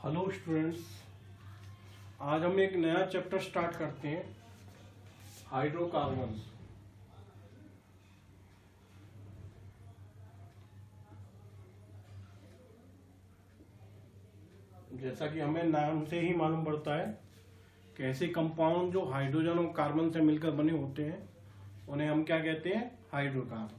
Hello students, आज हम एक नया चैप्टर स्टार्ट करते हैं, हाइड्रोकार्बन्स। जैसा कि हमें नाम से ही मालूम पड़ता है कि ऐसे कंपाउंड जो हाइड्रोजन और कार्बन से मिलकर बने होते हैं उन्हें हम क्या कहते हैं? हाइड्रोकार्बन।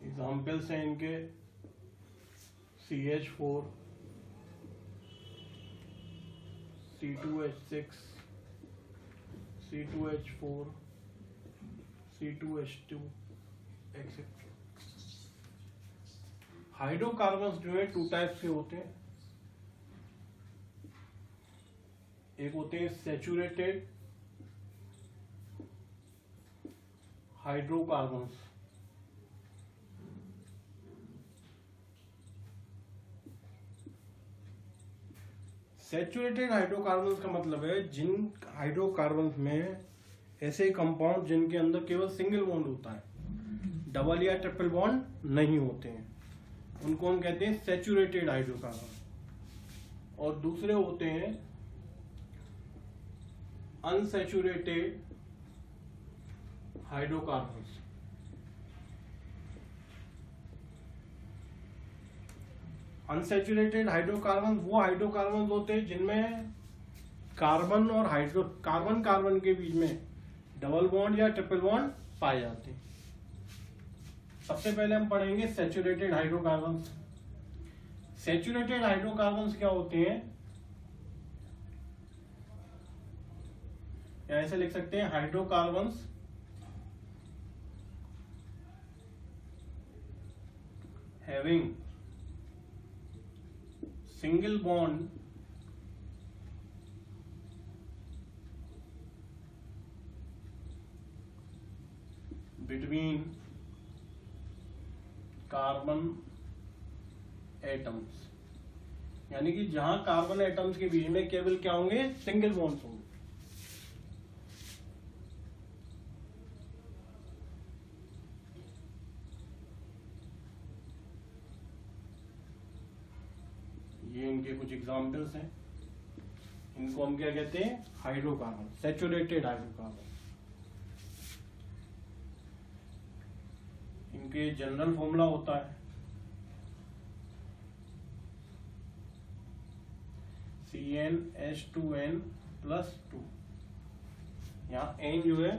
एग्जाम्पल्स हैं इनके CH4, C2H6, C2H4, C2H2 etcetera. Hydrocarbons जो है टू टाइप के होते हैं। एक होते हैं सैचुरेटेड हाइड्रोकार्बन्स। सैचुरेटेड हाइड्रोकार्बन्स का मतलब है जिन हाइड्रोकार्बन्स में ऐसे कंपाउंड जिनके अंदर केवल सिंगल बॉन्ड होता है, डबल या ट्रिपल बॉन्ड नहीं होते हैं, उनको हम कहते हैं सैचुरेटेड हाइड्रोकार्बन। और दूसरे होते हैं अनसैचुरेटेड हाइड्रोकार्बन्स। अनसैचुरेटेड हाइड्रोकार्बन वो हाइड्रोकार्बन होते हैं जिनमें कार्बन और कार्बन के बीच में डबल बॉन्ड या ट्रिपल बॉन्ड पाए जाते हैं। सबसे पहले हम पढ़ेंगे सैचुरेटेड हाइड्रोकार्बन्स। सैचुरेटेड हाइड्रोकार्बन्स क्या होते हैं, या ऐसे लिख सकते हैं hydrocarbons having single bond between carbon atoms, यानी कि जहां कार्बन एटम्स के बीच में केवल क्या होंगे? सिंगल बॉन्ड्स होंगे। ये इनके कुछ एग्जाम्पल्स हैं। इनको हम क्या कहते हैं? Hydrocarbon, saturated hydrocarbon. इनके जनरल फॉर्मूला होता है CnH2n+2। यहाँ N जो है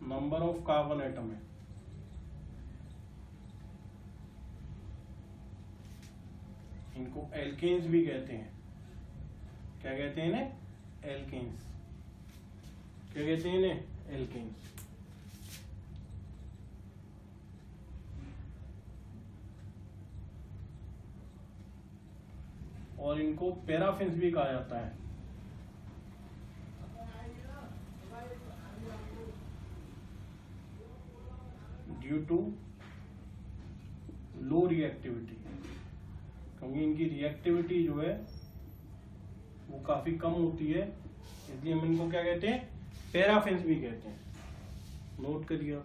नंबर ऑफ कार्बन एटम है। इनको एल्केन्स भी कहते हैं। क्या कहते हैं इन्हें? एल्केन्स। क्या कहते हैं इन्हें? एल्केन्स। और इनको पैराफिन्स भी कहा जाता है। ड्यू टू लो रिएक्टिविटी, क्योंकि इनकी रिएक्टिविटी जो है वो काफी कम होती है, इसलिए हम इनको क्या कहते हैं? पैराफिन्स भी कहते हैं। नोट करिए।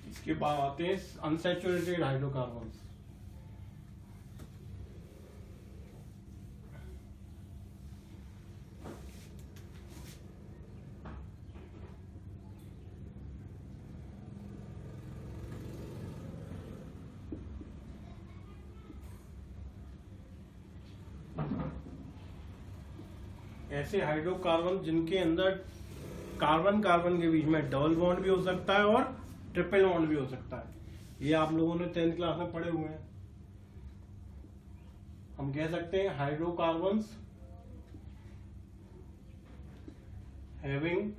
इसके बाद आते हैं अनसैचुरेटेड हाइड्रोकार्बन्स। ऐसे हाइड्रोकार्बन जिनके अंदर कार्बन कार्बन के बीच में डबल बॉन्ड भी हो सकता है और ट्रिपल बॉन्ड भी हो सकता है। ये आप लोगों ने 10th क्लास में पढ़े हुए हैं। हम कह सकते हैं हाइड्रोकार्बन्स हैविंग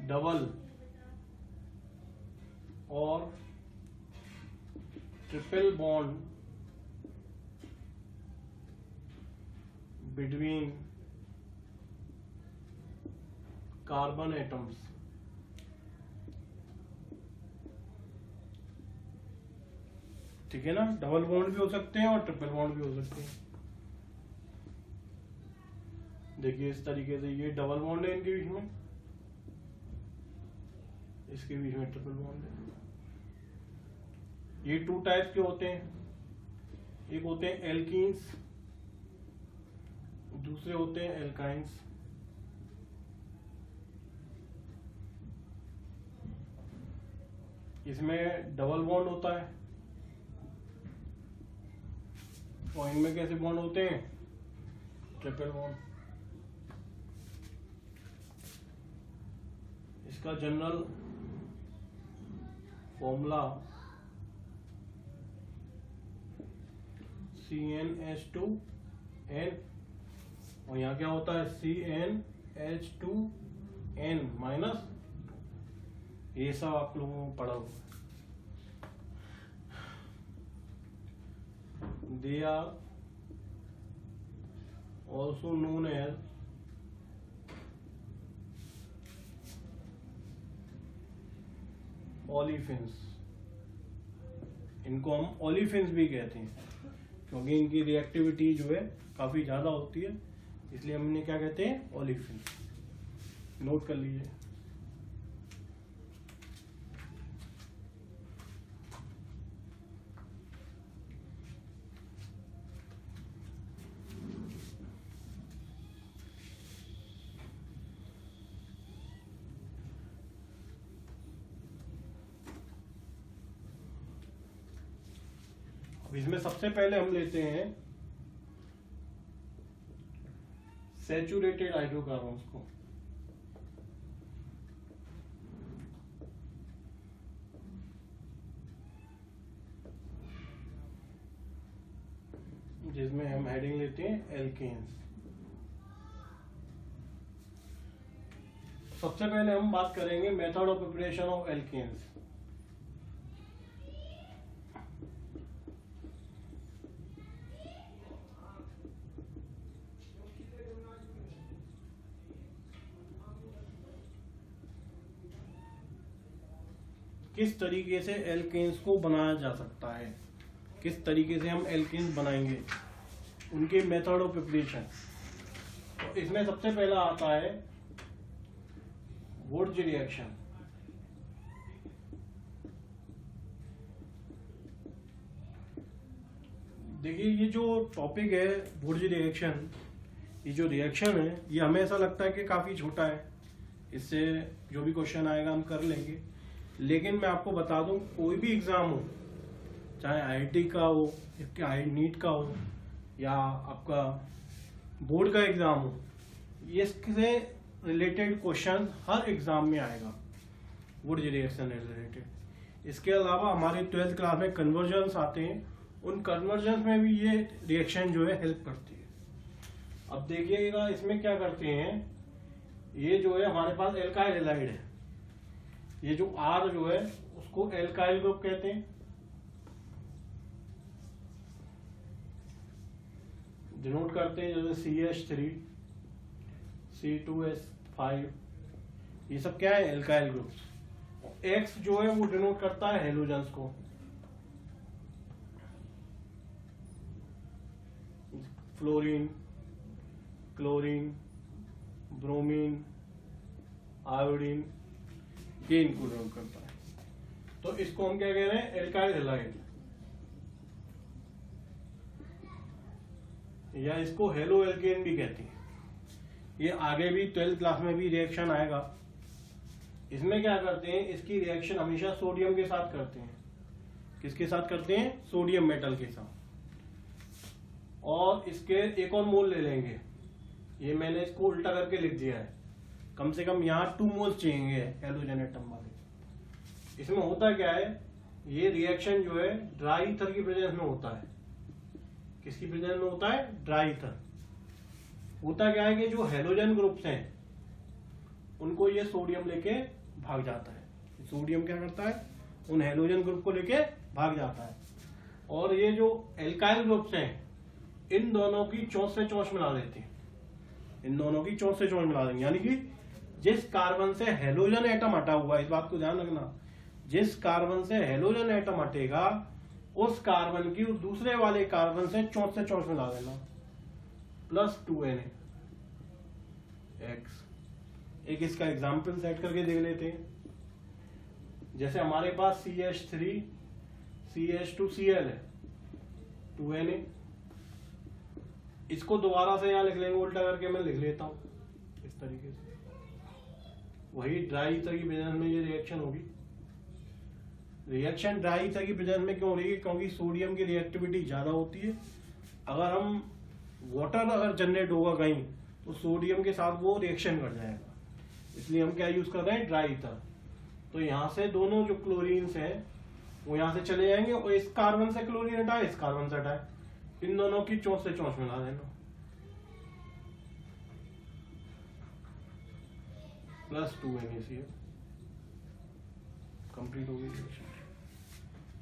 डबल और triple bond between carbon atoms ठीक है ना। डबल बॉन्ड भी हो सकते हैं और ट्रिपल बॉन्ड भी हो सकते हैं। देखिए इस तरीके से ये डबल बॉन्ड है इनके बीच में, इसके बीच में ट्रिपल बॉन्ड है। ये 2 टाइप्स के होते हैं, एक होते हैं एल्कीन्स, दूसरे होते हैं एल्काइंस। इसमें डबल बॉन्ड होता है और इनमें कैसे बॉन्ड होते हैं, ट्रिपल बॉन्ड। इसका जनरल फॉर्मूला CnH2n और यहाँ क्या होता है CnH2n माइनस, ये सब आप लोगों को पढ़ा हुआ। They are also known as olefins। इनको हम ओलिफिन्स भी कहते हैं क्योंकि इनकी रिएक्टिविटी जो है काफी ज्यादा होती है, इसलिए हमने क्या कहते हैं, ओलिफिन। नोट कर लीजिए। इसमें सबसे पहले हम लेते हैं सैचुरेटेड हाइड्रोकार्बन्स को। जिसमें हम हेडिंग लेते हैं एल्केन्स। सबसे पहले हम बात करेंगे method of preparation of alkenes. किस तरीके से एल्केन्स को बनाया जा सकता है, किस तरीके से हम एल्केन्स बनाएंगे, उनके मेथड ऑफ प्रिपरेशन। तो इसमें सबसे पहला आता है वुड्स रिएक्शन। देखिए ये जो टॉपिक है वुड्स रिएक्शन, ये जो रिएक्शन है ये हमें ऐसा लगता है कि काफी छोटा है, इससे जो भी क्वेश्चन आएगा हम कर लेंगे। लेकिन मैं आपको बता दूं, कोई भी एग्जाम हो, चाहे आईआईटी का हो या नीट का हो या आपका बोर्ड का एग्जाम हो, इससे रिलेटेड क्वेश्चन हर एग्जाम में आएगा, वुड्स रिएक्शन रिलेटेड। इसके अलावा हमारे 12th क्लास में कन्वर्जन्स आते हैं, उन कन्वर्जन्स में भी ये रिएक्शन जो है हेल्प करती है। अब देखिएगा इसमें क्या करते हैं, ये जो है हमारे पास एल्काइल हैलाइड है, ये जो R जो है उसको एल्काइल ग्रुप कहते हैं, डिनोट करते हैं जैसे CH3, C2H5, ये सब क्या है, एल्काइल ग्रुप्स। X जो है वो डिनोट करता है हेलोजेंस को, फ्लोरीन, क्लोरीन, ब्रोमीन, आयोडीन, ये इनको डिनोट करता है। तो इसको हम क्या कह रहे हैं, एल्काइल हैलाइड, या इसको हेलो एल्केन भी कहते हैं। ये आगे भी 12th क्लास में भी रिएक्शन आएगा। इसमें क्या करते हैं, इसकी रिएक्शन हमेशा सोडियम के साथ करते हैं। किसके साथ करते हैं, सोडियम मेटल के साथ। और इसके एक और मोल ले लेंगे ये मैंने इसको उल्टा करके लिख दिया है, कम से कम यहाँ 2 मोल्स चाहिए हैलोजन एटम वाले। इसमें होता क्या है, ये रिएक्शन जो है ड्राई ईथर की प्रेजेंस में होता है। किसकी प्रेजेंस में होता है? Dry ether. होता क्या है कि जो हैलोजन ग्रुप्स हैं उनको ये सोडियम लेके भाग जाता है। सोडियम क्या करता है? उन हैलोजन ग्रुप को लेके भाग जाता है। और ये जो एल्काइल ग्रुप्स हैं इन दोनों की चौंच से चौंच मिला देते हैं, इन दोनों की चौंच से चौंच मिला देंगे। यानी कि जिस कार्बन से हैलोजन एटम हटा हुआ है, इस बात को ध्यान रखना, जिस कार्बन से हैलोजन एटम हटेगा उस कार्बन की दूसरे वाले कार्बन से चौंच मिला देना, प्लस 2Na X। एक इसका एग्जाम्पल सेट करके देख लेते हैं। जैसे हमारे पास CH3 CH2Cl है, 2Na। इसको दोबारा से यहाँ लिख लेंगे, उल्टा करके मैं लिख लेता हूं इस तरीके से। वही ड्राई ईथर की प्रेजेंस में ये रिएक्शन होगी। रिएक्शन ड्राई ईथर की प्रेजेंस में क्यों हो रही है? क्योंकि सोडियम की रिएक्टिविटी ज्यादा होती है। अगर हम वाटर अगर जनरेट होगा कहीं तो सोडियम के साथ वो रिएक्शन कर जाएगा, इसलिए हम क्या यूज कर रहे हैं? Dry ether. तो यहाँ से दोनों जो क्लोरीन्स हैं वो यहाँ से चले जाएंगे और इस कार्बन से क्लोरीन हटाए, इस कार्बन से हटाए, इन दोनों की चौंच से चौंच मिला देना, प्लस 2NaCl। कंप्लीट हो गई रिएक्शन।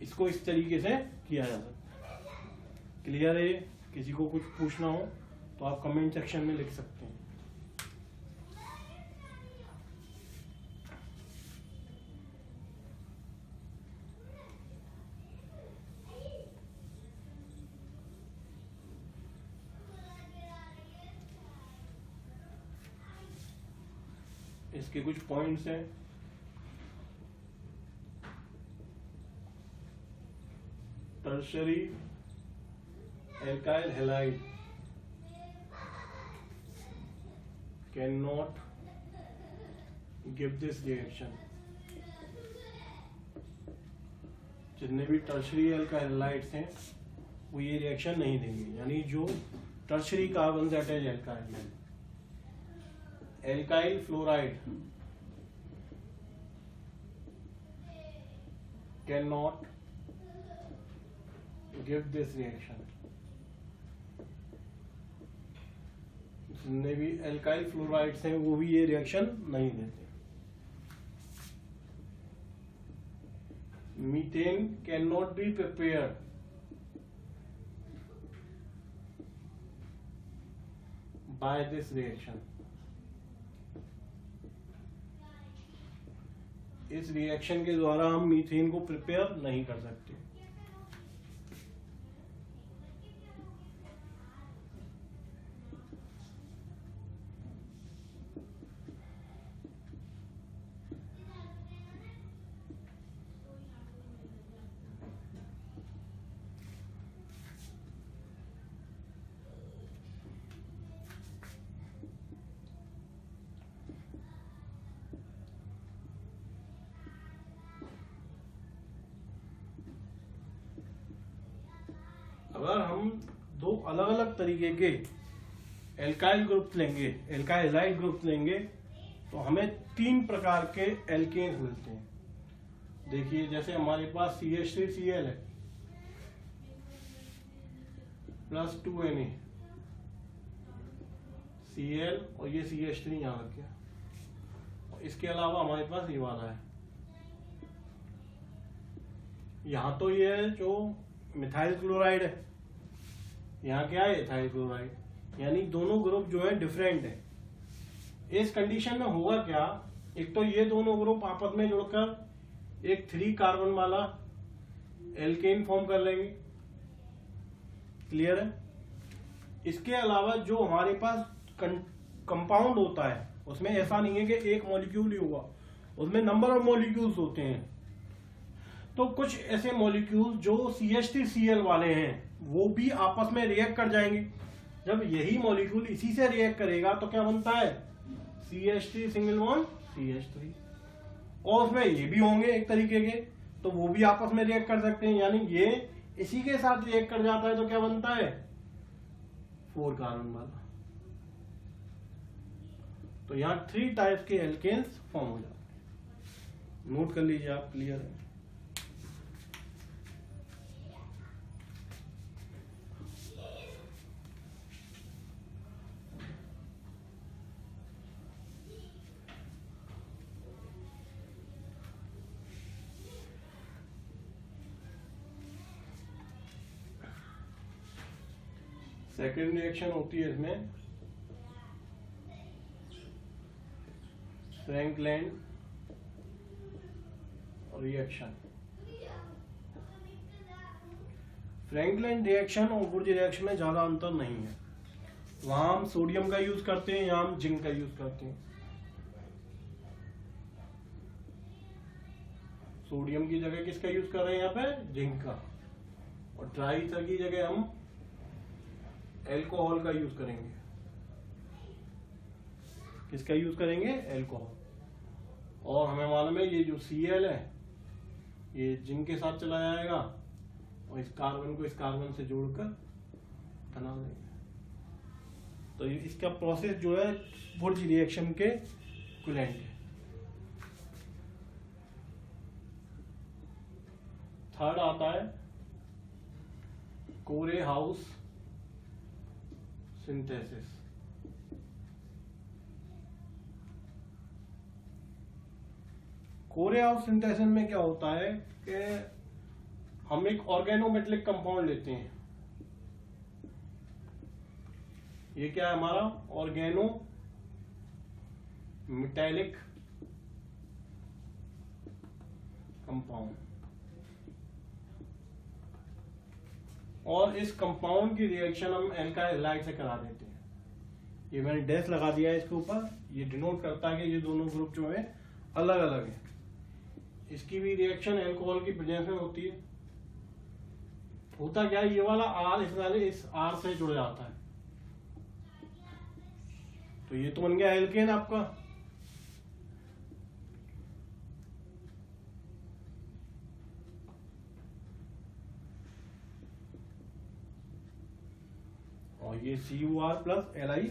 इसको इस तरीके से किया जा सकता है। क्लियर है? किसी को कुछ पूछना हो तो आप कमेंट सेक्शन में लिख सकते हैं। इसके कुछ पॉइंट्स हैं। Tertiary alkyl halide can not give this reaction. जितने भी टर्शरी एल्काइल हैलाइड्स हैं वो ये रिएक्शन नहीं देंगे। यानी जो टर्शरी कार्बन से अटैच एल्काइल है, alkyl fluoride can not give this reaction. जितने भी एल्काइल फ्लोराइड्स हैं वो भी ये रिएक्शन नहीं देते। Methane can not be prepared by this reaction. इस रिएक्शन के द्वारा हम मीथेन को प्रिपेयर नहीं कर सकते। अगर हम दो अलग अलग तरीके के एल्काइल ग्रुप लेंगे, एल्काइल हैलाइड ग्रुप लेंगे, तो हमें 3 प्रकार के एल्केन्स मिलते हैं। देखिए जैसे हमारे पास CH3Cl है प्लस 2Na Cl और ये CH3 यहाँ रख गया। इसके अलावा हमारे पास ये वाला है। यहाँ तो ये जो मिथाइल क्लोराइड है, यहाँ क्या है? Ethyl chloride. यानी दोनों ग्रुप जो है डिफरेंट है। इस कंडीशन में होगा क्या? एक तो ये दोनों ग्रुप आपस में जुड़कर एक 3 कार्बन वाला एल्केन फॉर्म कर लेंगे। क्लियर है? इसके अलावा जो हमारे पास कंपाउंड होता है उसमें ऐसा नहीं है कि एक मॉलिक्यूल ही होगा, उसमें नंबर ऑफ मॉलिक्यूल्स होते हैं। तो कुछ ऐसे मॉलिक्यूल जो CH3Cl वाले हैं वो भी आपस में रिएक्ट कर जाएंगे। जब यही मॉलिक्यूल इसी से रिएक्ट करेगा तो क्या बनता है? CH3 single bond CH3। और उसमें ये भी होंगे एक तरीके के, तो वो भी आपस में रिएक्ट कर सकते हैं। यानी ये इसी के साथ रिएक्ट कर जाता है तो क्या बनता है? 4 कार्बन वाला। तो यहाँ 3 टाइप्स के एल्केन्स फॉर्म हो जाते हैं। नोट कर लीजिए आप, क्लियर है। सेकेंड रिएक्शन होती है इसमें फ्रैंकलैंड रिएक्शन। फ्रैंकलैंड रिएक्शन और वुड रिएक्शन में ज्यादा अंतर नहीं है। वहां हम सोडियम का यूज करते हैं, यहाँ हम जिंक का यूज करते हैं। सोडियम की जगह किसका यूज कर रहे हैं यहाँ पे? जिंक का। और ड्राई ईथर की जगह हम एल्कोहल का यूज करेंगे। किसका यूज करेंगे? एल्कोहल। और हमें मालूम है ये जो Cl है ये जिंक के साथ चला जाएगा और इस कार्बन को इस कार्बन से जोड़कर बना देंगे। तो इसका प्रोसेस जो है वुड रिएक्शन के इक्विवेलेंट है। थर्ड आता है कोरे हाउस सिंथेसिस। कोरे हाउस सिंथेसिस में क्या होता है कि हम एक ऑर्गेनोमेटेलिक कंपाउंड लेते हैं। ये क्या है हमारा? Organometallic compound. और इस कंपाउंड की रिएक्शन हम एल्काइल हैलाइड से करा देते हैं। ये मैंने डैश लगा दिया है इसके ऊपर, ये डिनोट करता है कि ये दोनों ग्रुप जो है अलग अलग है। इसकी भी रिएक्शन अल्कोहल की प्रेजेंस में होती है। होता क्या है, ये वाला आर इस आर से जुड़ जाता है, तो ये तो बन गया एल्केन आपका। और ये CuR प्लस Li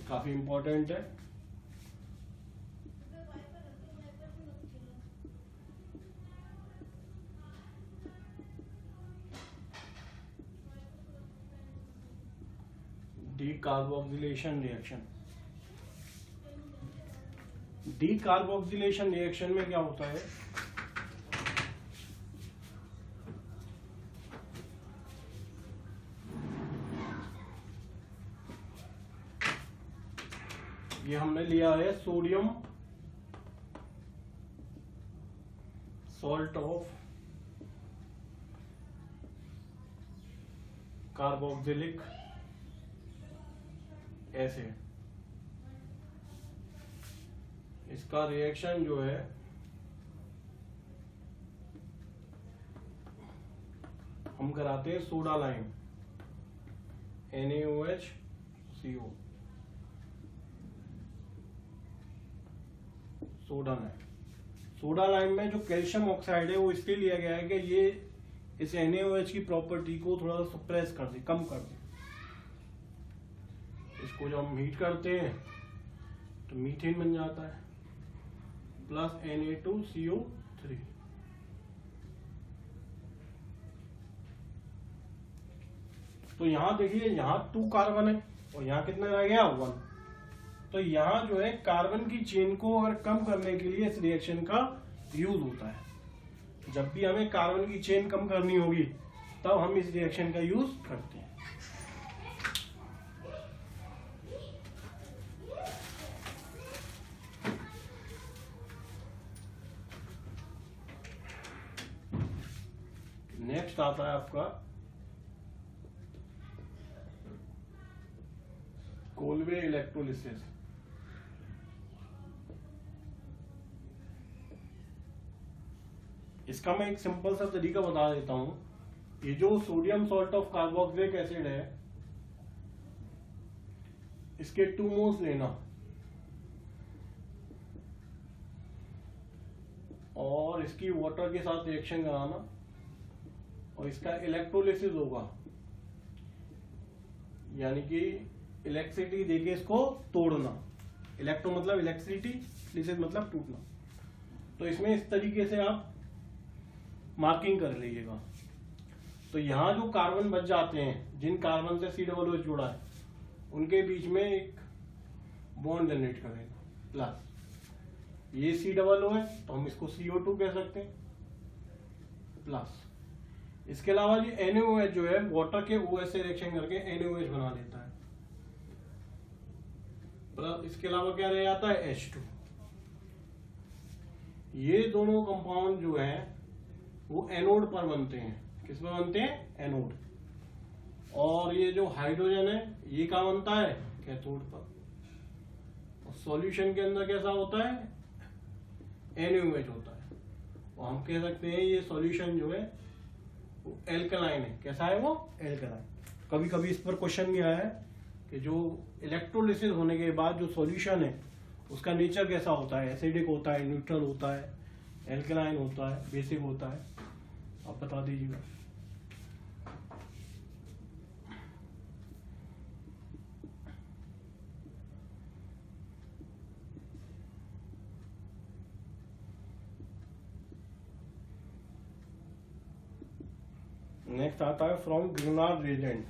काफी इंपॉर्टेंट है। Decarboxylation reaction. डीकार्बोक्सिलेशन रिएक्शन में क्या होता है, ये हमने लिया है sodium salt of carboxylic acid. इसका रिएक्शन जो है हम कराते हैं soda lime NaOH CO soda lime. Soda lime में जो कैल्शियम ऑक्साइड है वो इसलिए लिया गया है कि ये इस NaOH की प्रॉपर्टी को थोड़ा सा सप्रेस कर दे, कम कर दे। इसको जब हम हीट करते हैं तो मीथेन बन जाता है प्लस Na2CO3। तो यहां देखिए, यहां 2 कार्बन है और यहां कितना रह गया 1। तो यहां जो है कार्बन की चेन को अगर कम करने के लिए इस रिएक्शन का यूज होता है। जब भी हमें कार्बन की चेन कम करनी होगी तब हम इस रिएक्शन का यूज करते हैं। नेक्स्ट आता है आपका कोलवे इलेक्ट्रोलिसिस। इसका मैं एक सिंपल सा तरीका बता देता हूं। ये जो sodium salt of carboxylic acid है, इसके 2 मोल्स लेना और इसकी वाटर के साथ रिएक्शन कराना और इसका इलेक्ट्रोलिसिस होगा। यानी कि इलेक्ट्रिसिटी देके इसको तोड़ना। इलेक्ट्रो मतलब इलेक्ट्रिसिटी, लिसिस मतलब टूटना। तो इसमें इस तरीके से आप मार्किंग कर लीजिएगा। तो यहाँ जो कार्बन बच जाते हैं, जिन कार्बन से COOH जुड़ा है, उनके बीच में एक बॉन्ड जनरेट करेगा प्लस। ये COO है तो हम इसको CO2 कह सकते हैं प्लस। इसके अलावा ये NaOH जो है वाटर के OH से रिएक्शन करके NaOH बना देता है प्लस। इसके अलावा क्या रह जाता है H2। ये दोनों कंपाउंड जो है वो एनोड पर बनते हैं। किस पर बनते हैं? एनोड। और ये जो हाइड्रोजन है ये क्या बनता है? कैथोड पर। और सॉल्यूशन के अंदर कैसा होता है? NaOH होता है। और हम कह सकते हैं ये सॉल्यूशन जो है वो एल्कलाइन है। कैसा है वो? एल्कलाइन। कभी कभी इस पर क्वेश्चन भी आया है कि जो इलेक्ट्रोलिसिस होने के बाद जो सॉल्यूशन है उसका नेचर कैसा होता है? एसिडिक होता है, न्यूट्रल होता है, एल्कलाइन होता है, बेसिक होता है? आप बता दीजिएगा। नेक्स्ट आता है फ्रॉम ग्रिग्नार्ड रिएजेंट।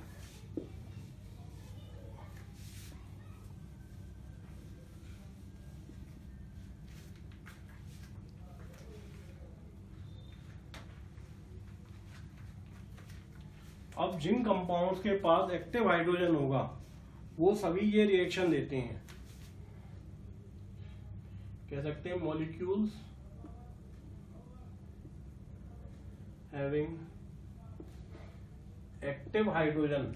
अब जिन कंपाउंड्स के पास एक्टिव हाइड्रोजन होगा वो सभी ये रिएक्शन देते हैं। कह सकते हैं molecules having active hydrogen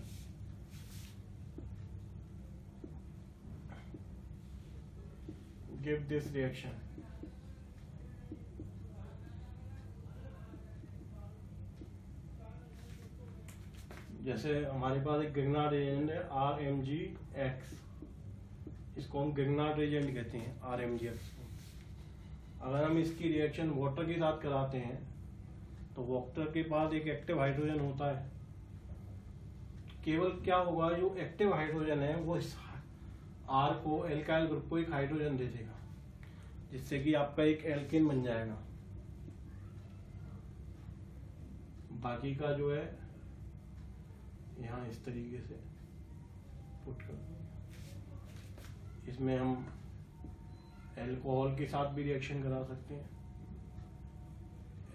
give this reaction. जैसे हमारे पास एक ग्रिग्नार्ड एजेंट है RMgX, इसको हम ग्रिग्नार्ड एजेंट कहते हैं RMgX को। अगर हम इसकी रिएक्शन वाटर के साथ कराते हैं तो वाटर के पास एक एक्टिव हाइड्रोजन होता है। केवल क्या होगा, जो एक्टिव हाइड्रोजन है वो इस R को, एल्काइल ग्रुप को एक हाइड्रोजन दे देगा, जिससे कि आपका एक एल्केन बन जाएगा। बाकी का जो है यहाँ इस तरीके से पुट कर दो। इसमें हम अल्कोहल के साथ भी रिएक्शन करा सकते हैं।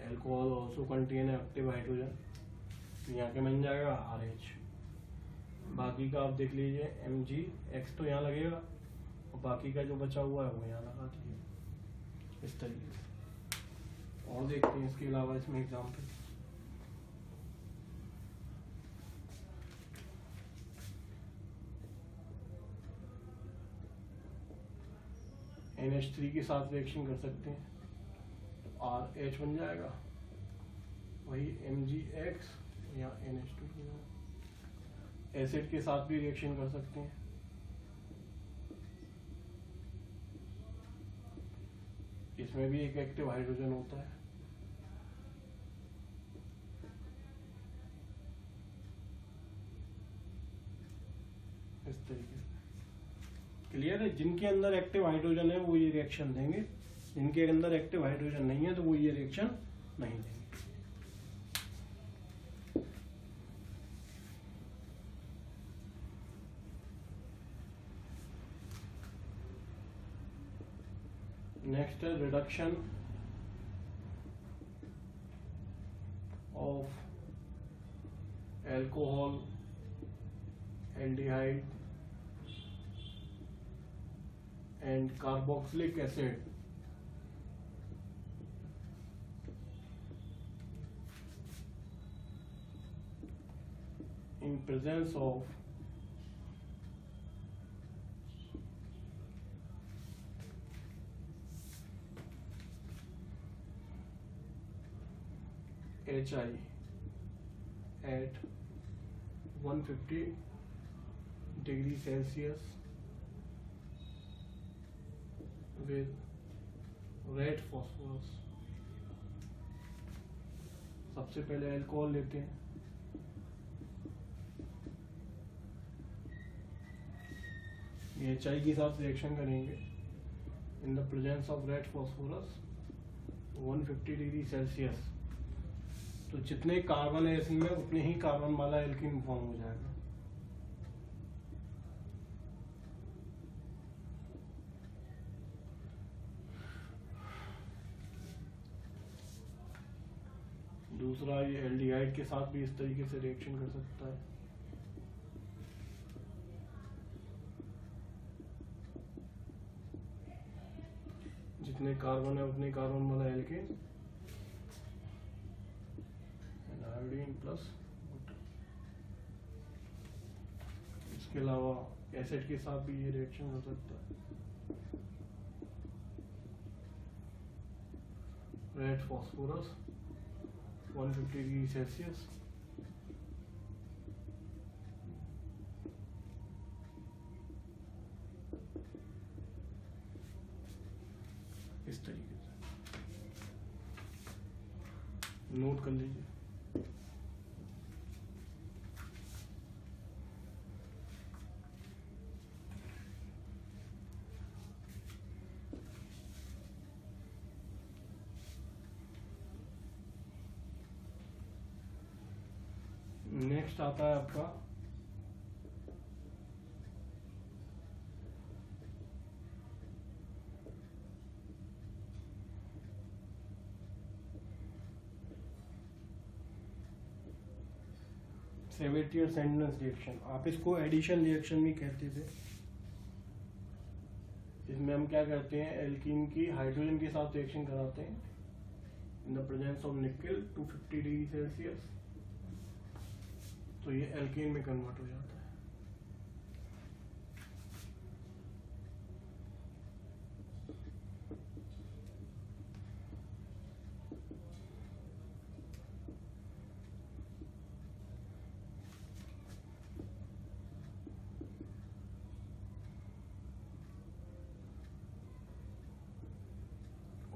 Alcohol also contain active hydrogen, तो यहाँ के बन जाएगा RH। बाकी का आप देख लीजिए MgX तो यहाँ लगेगा और बाकी का जो बचा हुआ है वो यहाँ लगा दीजिए इस तरीके से। और देखते हैं इसके अलावा इसमें एग्जाम्पल। NH3 के साथ रिएक्शन कर सकते हैं तो RH बन जाएगा, वही MgX या NH2। एसिड के साथ भी रिएक्शन कर सकते हैं, इसमें भी एक एक्टिव हाइड्रोजन होता है। इस तरीके से क्लियर है। जिनके अंदर एक्टिव हाइड्रोजन है वो ये रिएक्शन देंगे, जिनके अंदर एक्टिव हाइड्रोजन नहीं है तो वो ये रिएक्शन नहीं देंगे। नेक्स्ट है reduction of alcohol, aldehyde and carboxylic acid in presence of HI at 150 degrees Celsius with red phosphorus. सबसे पहले अल्कोहल लेते हैं, ये HI के साथ रिएक्शन करेंगे in the presence of red phosphorus 150 degree Celsius. तो जितने कार्बन है इसमें उतने ही कार्बन वाला एल्कीन फॉर्म हो जाएगा। दूसरा, ये एल्डिहाइड के साथ भी इस तरीके से रिएक्शन कर सकता है। जितने कार्बन है उतने कार्बन वाला एल्केन, आयोडीन प्लस। इसके अलावा एसिड के साथ भी ये रिएक्शन हो सकता है। रेड फॉस्फोरस 150 डिग्री सेल्सियस, इस तरीके से नोट कर लीजिए। नेक्स्ट आता है आपका सेवेटियर सेंडनेस रिएक्शन। आप इसको एडिशन रिएक्शन भी कहते थे। इसमें हम क्या करते हैं, एल्कीन की हाइड्रोजन के साथ रिएक्शन कराते हैं in the presence of nickel 250 degree Celsius. तो ये एल्कीन में कन्वर्ट हो जाता है।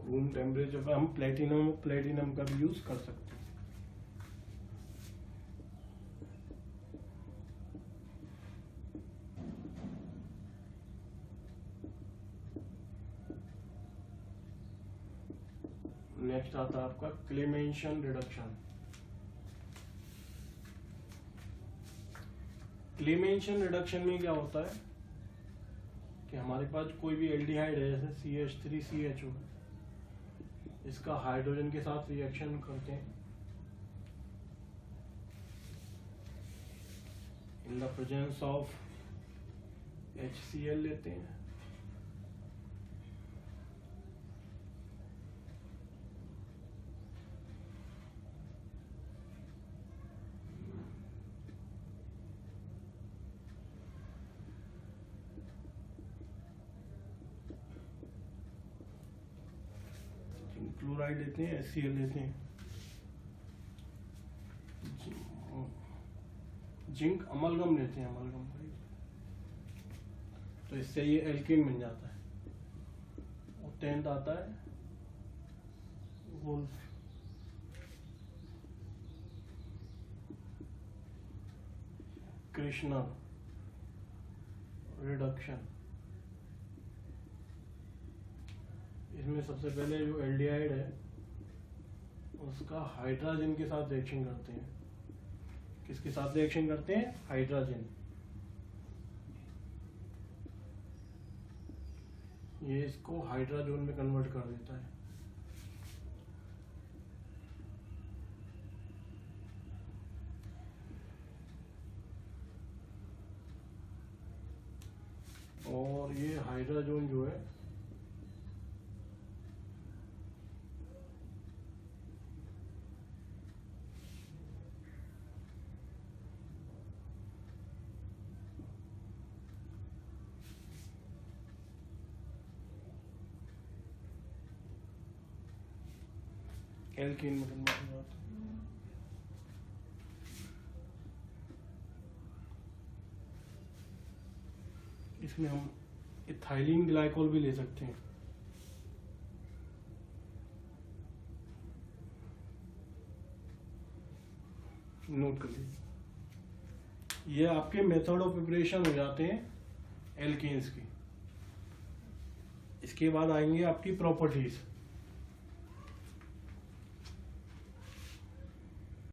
रूम टेम्परेचर पर हम प्लेटिनम का भी यूज कर सकते हैं। नेक्स्ट आता है आपका क्लेमेंशन रिडक्शन। क्लेमेंशन रिडक्शन में क्या होता है कि हमारे पास कोई भी एल्डिहाइड है, जैसे CH3CHO, इसका हाइड्रोजन के साथ रिएक्शन करते हैं in the presence of HCl लेते हैं। क्लोराइड लेते हैं, HCl लेते हैं, जिंक अमलगम लेते हैं, अमलगम। तो इससे ये एल्कीन बन जाता है। और 10th आता है वुल्फ। कृष्णा रिडक्शन। इसमें सबसे पहले जो एल्डिहाइड है उसका हाइड्रोजन के साथ रिएक्शन करते हैं। किसके साथ रिएक्शन करते हैं? हाइड्रोजन। ये इसको हाइड्रोजन में कन्वर्ट कर देता है। और ये हाइड्रोजन जो है एल्कीन में कन्वर्ट हो जाता है। इसमें हम इथाइलिन ग्लाइकोल भी ले सकते हैं। नोट कर लीजिए। ये आपके मेथड ऑफ प्रिपरेशन हो जाते हैं एल्केन्स की। इसके बाद आएंगे आपकी प्रॉपर्टीज।